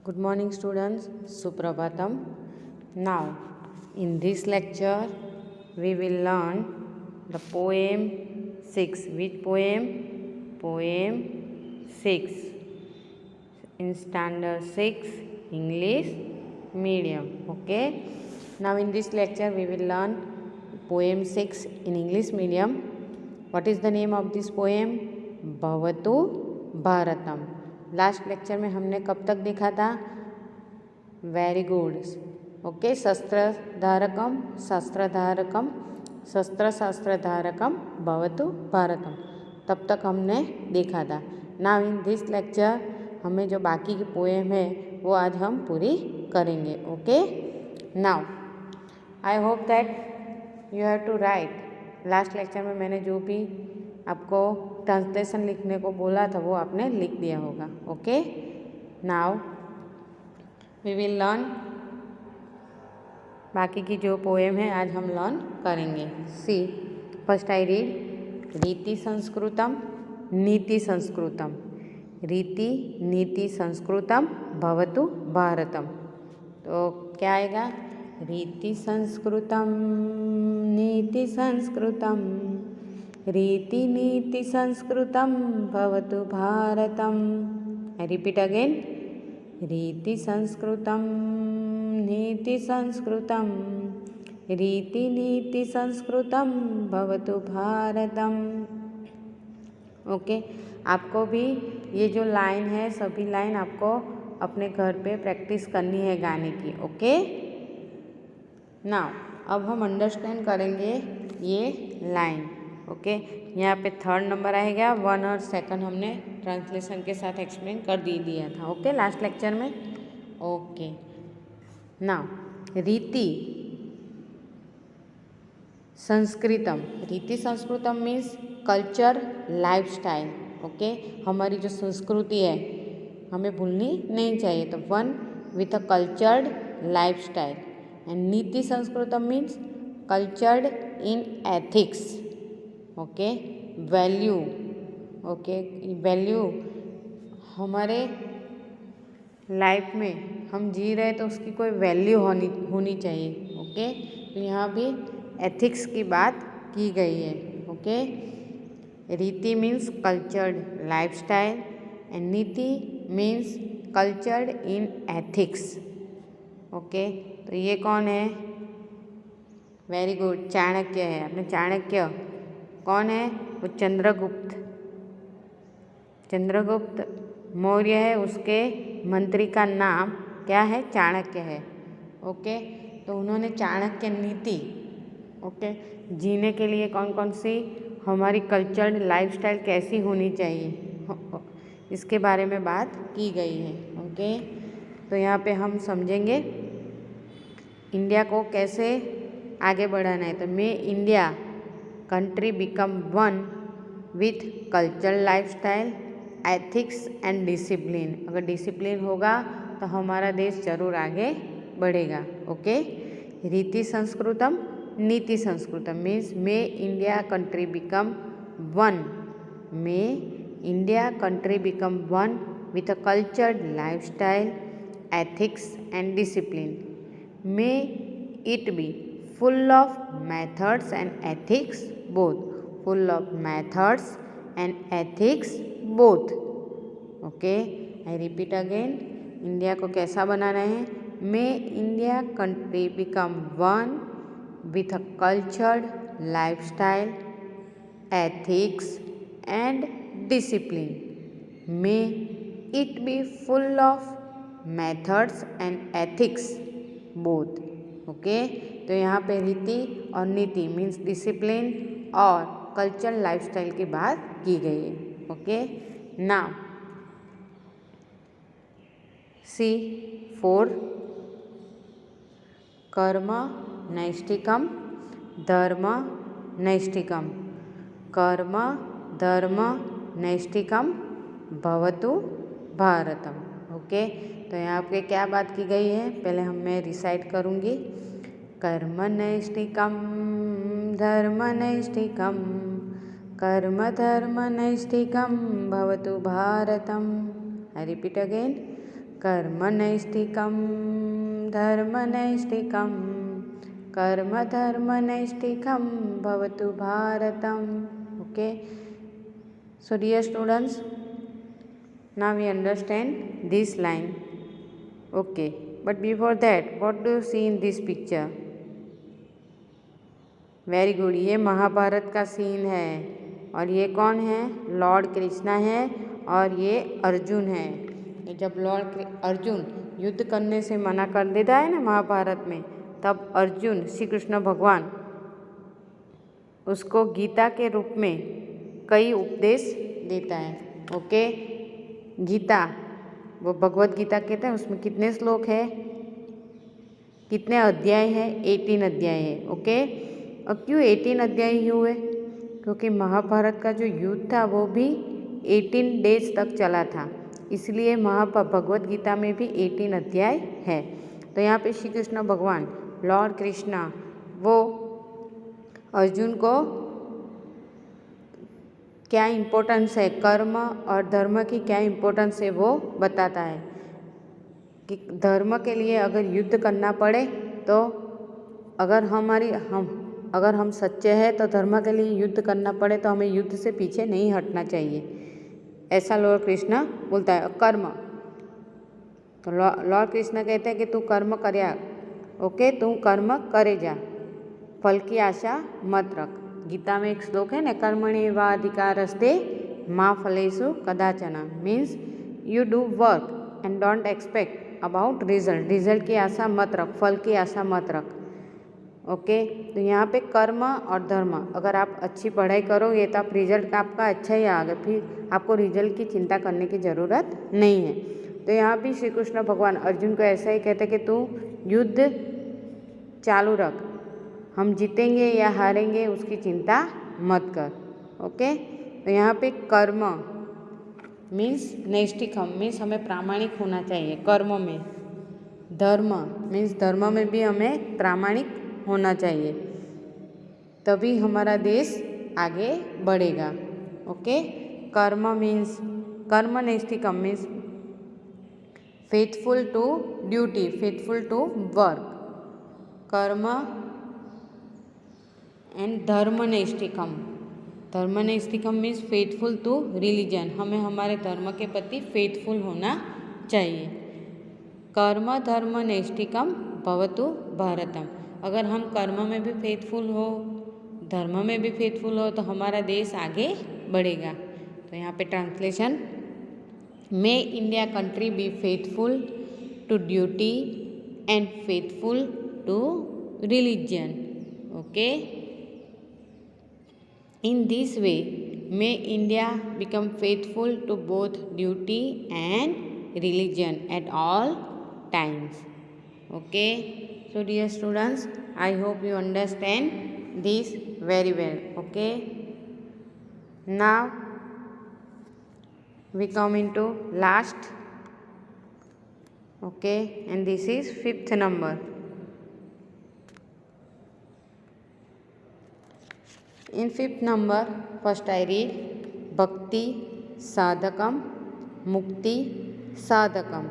Good morning, students. Suprabhatam. Now, in this lecture, we will learn the poem 6. Which poem? Poem 6. In standard 6, English medium. Okay. Now, in this lecture, we will learn poem 6 in English medium. What is the name of this poem? Bhavatu Bharatam. Last lecture में हमने कब तक देखा था? Very good. Okay. शस्त्रधारकम शस्त्रधारकम शस्त्रधारकम भवतु भारतम, तब तक हमने देखा था. नाउ इन दिस लेक्चर हमें जो बाकी की पोएम है वो आज हम पूरी करेंगे. Okay. Now I hope that you have to write. Last lecture में मैंने जो भी आपको ट्रांसलेशन लिखने को बोला था वो आपने लिख दिया होगा. Okay. Now we will learn बाकी की जो पोएम है आज हम लर्न करेंगे. सी फर्स्ट आई रीड रीति संस्कृतम नीति संस्कृतम. रीति नीति संस्कृतम भवतु भारतम. तो क्या आएगा? रीति संस्कृतम नीति संस्कृतम रीति नीति संस्कृतम भवतु भारतम. I repeat again. रीति संस्कृतम नीति संस्कृतम रीति नीति संस्कृतम भवतु भारतम. ओके. आपको भी ये जो लाइन है सभी लाइन आपको अपने घर पे प्रैक्टिस करनी है गाने की. ओके. नाउ अब हम अंडरस्टैंड करेंगे ये लाइन. ओके. यहाँ पे थर्ड नंबर आएगा. 1 और 2 हमने ट्रांसलेशन के साथ एक्सप्लेन कर दिया था. ओके. लास्ट लेक्चर में. ओके. नाउ रीति संस्कृतम. रीति संस्कृतम मीन्स कल्चर लाइफस्टाइल. ओके. हमारी जो संस्कृति है हमें भूलनी नहीं चाहिए. तो 1 with a cultured lifestyle. And नीति संस्कृतम means cultured in ethics. Okay. Value. Okay. Value हमारे लाइफ में हम जी रहे तो उसकी कोई वैल्यू होनी चाहिए. ओके. तो यहाँ भी एथिक्स की बात की गई है. ओके. रीति मीन्स कल्चर्ड लाइफस्टाइल एंड नीति means cultured in ethics. Okay. तो ये कौन है? Very good. चाणक्य है. आपने चाणक्य कौन है? वो चंद्रगुप्त. चंद्रगुप्त मौर्य है. उसके मंत्री का नाम क्या है? चाणक्य है. ओके. तो उन्होंने चाणक्य नीति ओके जीने के लिए कौन कौन सी हमारी कल्चरल लाइफस्टाइल कैसी होनी चाहिए इसके बारे में बात की गई है. ओके. तो यहाँ पे हम समझेंगे इंडिया को कैसे आगे बढ़ाना है. तो मे India country become one with cultural lifestyle, ethics and discipline. अगर डिसिप्लिन होगा तो हमारा देश जरूर आगे बढ़ेगा. ओके. रीति संस्कृतम नीति संस्कृतम means may India country become one. May India country become one with a cultured lifestyle, ethics and discipline. May it be full of methods and ethics both. Full of methods and ethics both. Okay. I repeat again. India को कैसा बनाना है? May India country become one with a cultured lifestyle, ethics and discipline. May it be full of methods and ethics both. Okay. तो यहाँ पे रीति और नीति means discipline और कल्चरल लाइफस्टाइल की बात की गई है. ओके. नाउ सी 4 कर्म नैष्ठिकम धर्म नैष्ठिकम. कर्म धर्म नैष्ठिकम भवतु भारतम. ओके. तो यहाँ पे क्या बात की गई है? पहले मैं रिसाइट करूँगी. कर्म नैष्ठिकम धर्म नैष्ठिकम कर्म धर्म नैष्ठिकम भवतु भारतम. I repeat again. कर्मनैष्ठिकं धर्मनैष्ठिकं कर्मधर्मनैष्ठिकं भवतु भारतम. Okay, so dear students, now we understand this line. Okay, but before that, what do you see in this picture? Very good, ये महाभारत का सीन है और ये कौन है? लॉर्ड कृष्णा है और ये अर्जुन है. जब लॉर्ड अर्जुन युद्ध करने से मना कर देता है ना महाभारत में, तब अर्जुन श्री कृष्ण भगवान उसको गीता के रूप में कई उपदेश देता है. ओके, गीता वो भगवत गीता कहते हैं, उसमें कितने श्लोक है, कितने अध्याय है? 18 अध्याय है. ओके, अब क्यों 18 अध्याय हुए? क्योंकि महाभारत का जो युद्ध था वो भी 18 डेज तक चला था, इसलिए भगवत गीता में भी 18 अध्याय है. तो यहाँ पे श्री कृष्ण भगवान लॉर्ड कृष्णा वो अर्जुन को क्या इम्पोर्टेंस है, कर्म और धर्म की क्या इम्पोर्टेंस है वो बताता है कि धर्म के लिए अगर युद्ध करना पड़े तो अगर हम सच्चे हैं तो धर्म के लिए युद्ध करना पड़े तो हमें युद्ध से पीछे नहीं हटना चाहिए, ऐसा लॉर्ड कृष्ण बोलता है. कर्म तो लॉर्ड कृष्ण कहते हैं कि तू कर्म करया. ओके, तू कर्म करे जा, फल की आशा मत रख. गीता में एक श्लोक है ना, कर्मण्येवाधिकारस्ते मा फलेषु कदाचन, means you do work and don't expect about result की आशा मत रख, फल की आशा मत रख. ओके, तो यहाँ पे कर्म और धर्म, अगर आप अच्छी पढ़ाई करोगे तो आप रिजल्ट आपका अच्छा ही आएगा, फिर आपको रिजल्ट की चिंता करने की ज़रूरत नहीं है. तो यहाँ भी श्री कृष्ण भगवान अर्जुन को ऐसा ही कहते कि तू युद्ध चालू रख, हम जीतेंगे या हारेंगे उसकी चिंता मत कर. ओके, तो यहाँ पे कर्म मीन्स नैष्ठिकम, मीन्स हमें प्रामाणिक होना चाहिए कर्म में. धर्म मीन्स धर्म में भी हमें प्रामाणिक होना चाहिए, तभी हमारा देश आगे बढ़ेगा. ओके, कर्म मीन्स कर्म नैष्ठिकम means faithful to duty, faithful to work. कर्म एंड धर्म नैष्ठिकम मीन्स फेथफुल टू रिलीजन, हमें हमारे धर्म के प्रति फेथफुल होना चाहिए. कर्म धर्म नैष्ठिकम भवतु भारतम, अगर हम कर्म में भी फेथफुल हो, धर्म में भी फेथफुल हो तो हमारा देश आगे बढ़ेगा. तो यहाँ पे translation, may India country be faithful to duty and faithful to religion. Okay, in this way may India become faithful to both duty and religion at all times. Okay, so dear students, I hope you understand this very well. Okay, now we come into last. Okay, and this is 5th number. In 5th number, first I read Bhakti Sadhakam Mukti Sadhakam.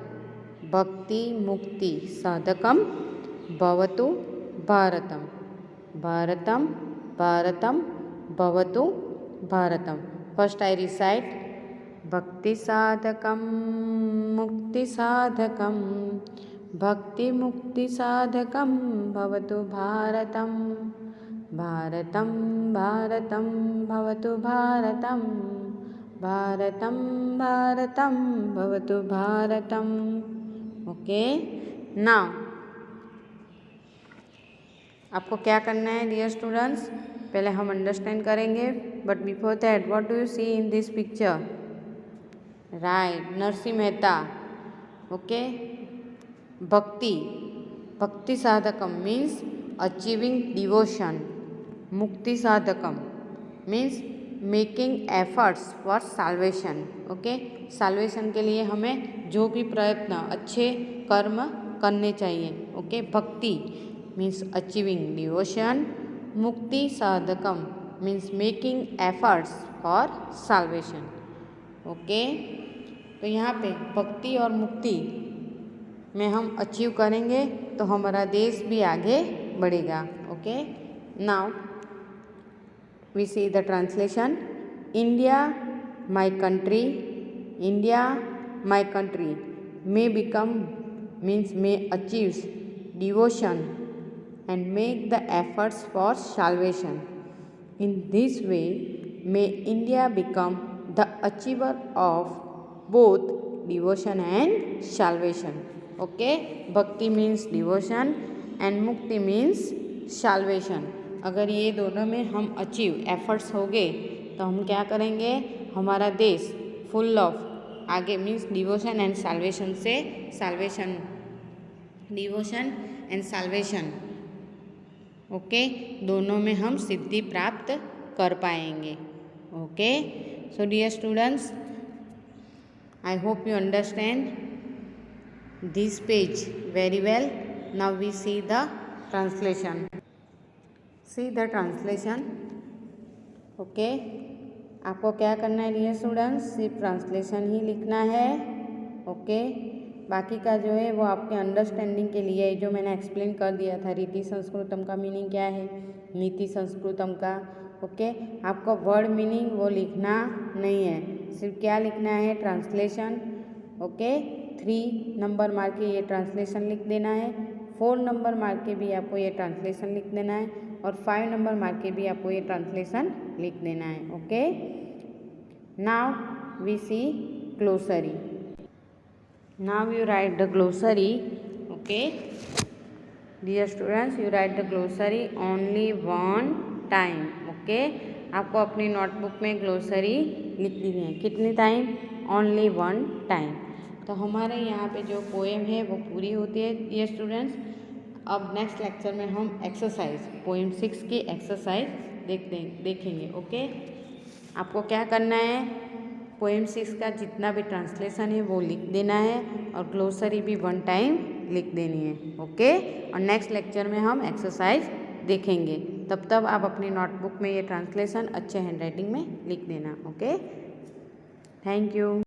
भक्ति मुक्ति साधकम भवतु भारतम. भारतम भारतम भवतु Bharatam. First आई recite भक्ति साधकम मुक्ति साधकम भक्ति मुक्ति साधकम भवतु भारतम. भारतम भारतम भवतु भारतम. भारतम भारतम भवतु भारतम. ओके, नाउ आपको क्या करना है डियर स्टूडेंट्स, पहले हम अंडरस्टैंड करेंगे, but before that what do you see in this picture? Right, Narsinh Mehta. Okay, भक्ति, भक्ति साधकम मीन्स अचीविंग डिवोशन. मुक्ति साधकम means making efforts for salvation. Okay, salvation के लिए हमें जो भी प्रयत्न अच्छे कर्म करने चाहिए. ओके, भक्ति मीन्स अचीविंग डिवोशन. मुक्ति साधकम means making efforts for salvation. Okay, तो यहाँ पे भक्ति और मुक्ति में हम अचीव करेंगे तो हमारा देश भी आगे बढ़ेगा। Okay, now we see the translation. India my country, India my country may become means may achieves devotion and make the efforts for salvation. In this way, may India become the achiever of both devotion and salvation. Okay, bhakti means devotion and mukti means salvation. अगर ये दोनों में हम achieve efforts हो गए तो हम क्या करेंगे, हमारा देश फुल ऑफ आगे मीन्स डिवोशन एंड साल्वेशन से salvation, devotion and salvation, okay, दोनों में हम सिद्धि प्राप्त कर पाएंगे। Okay, so dear students, I hope you understand this page very well. Now we see the translation. See the translation. Okay, आपको क्या करना है डियर स्टूडेंट्स, सिर्फ ट्रांसलेशन ही लिखना है। ओके, बाकी का जो है वो आपके अंडरस्टैंडिंग के लिए है, जो मैंने एक्सप्लेन कर दिया था। रीति संस्कृतम का मीनिंग क्या है, नीति संस्कृतम का। ओके, आपको वर्ड मीनिंग वो लिखना नहीं है, सिर्फ क्या लिखना है, ट्रांसलेशन। ओके, 3 नंबर मार्क के ये ट्रांसलेशन लिख देना है, 4 नंबर मार्क के भी आपको ये ट्रांसलेशन लिख देना है, और 5 नंबर मार्क के भी आपको ये ट्रांसलेशन लिख देना है। Okay, now we see glossary. Now you write the glossary. Okay dear students, you write the glossary only 1 time. Okay, आपको अपनी नोटबुक में ग्लोसरी लिख देनी है, कितनी टाइम, ओनली 1 टाइम। तो हमारे यहाँ पे जो पोएम है वो पूरी होती है डियर स्टूडेंट्स। अब नेक्स्ट लेक्चर में हम एक्सरसाइज पोएम 6 की एक्सरसाइज देखेंगे। ओके, आपको क्या करना है, पोएम 6 का जितना भी ट्रांसलेशन है वो लिख देना है, और ग्लोसरी भी 1 टाइम लिख देनी है। ओके, और नेक्स्ट लेक्चर में हम एक्सरसाइज देखेंगे। तब तक आप अपनी नोटबुक में ये ट्रांसलेशन अच्छे हैंडराइटिंग में लिख देना। Okay, thank you.